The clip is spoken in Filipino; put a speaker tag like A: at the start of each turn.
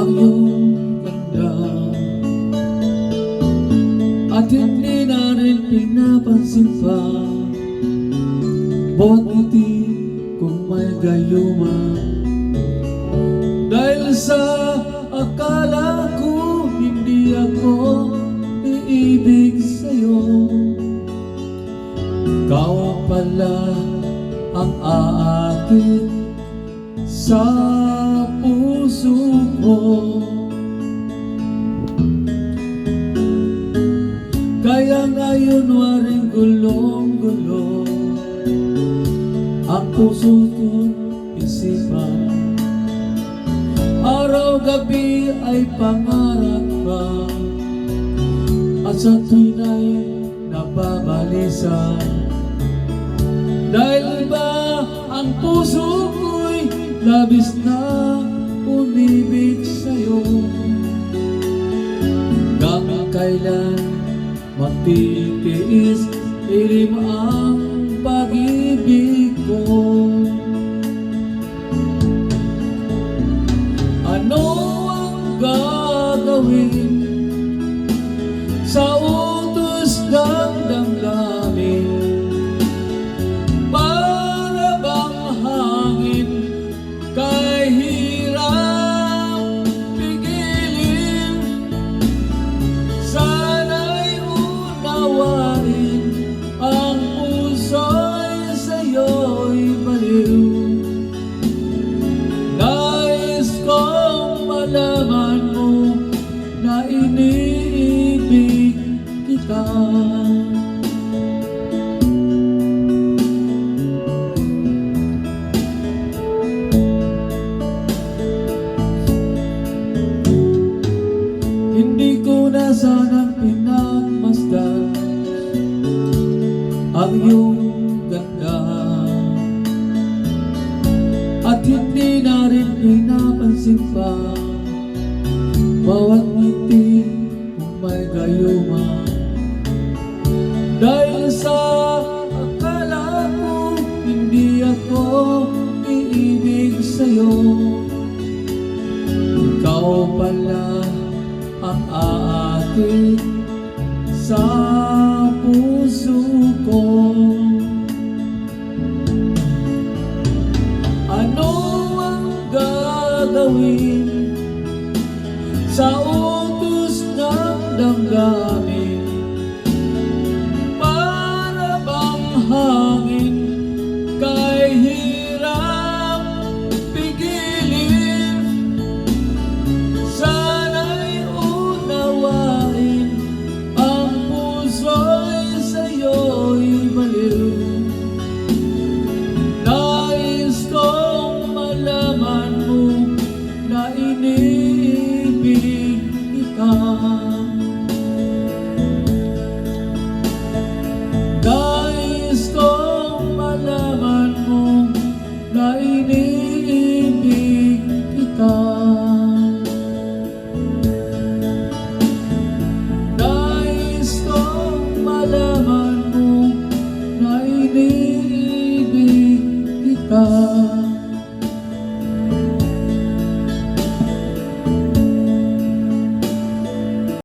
A: ang iyong ganda, at hindi na rin pinapansin pa bawat ngiti kung may gayuma. Dahil sa akala ko hindi ako iibig sa'yo, ikaw pala ang aakit sa puso ko. Kaya ngayon waring gulong-gulo ang puso ko't isipan. Araw-gabi ay pangarap ka, at sa tuwin ay nababalisa. Dahil ba ang puso ko'y labis na umibig sa'yo, hanggang kailan matitiis ilim ang pag-ibig ko. Ano ang gagawin sa utos ng damdamin? Para bang hangin kay hirap pigilin? Sana'y unawain ang puso'y sa'yo'y baliw. Nais kong malaman mo na iniibig kita. Hindi ko na sana pinagmasdan ang iyong ganda, at hindi na rin pinapansin pa bawat ngiti kung may gayuma. Dahil sa akala ko hindi ako iibig sa'yo, ikaw pala ang aakit sa puso ko. Ano ang gagawin sa utos ng damdamin? Para bang hangin kay hirap pigilin? Sana'y unawain ang puso'y sa'yo'y baliw. Nais kong malaman mo na iniibig kita.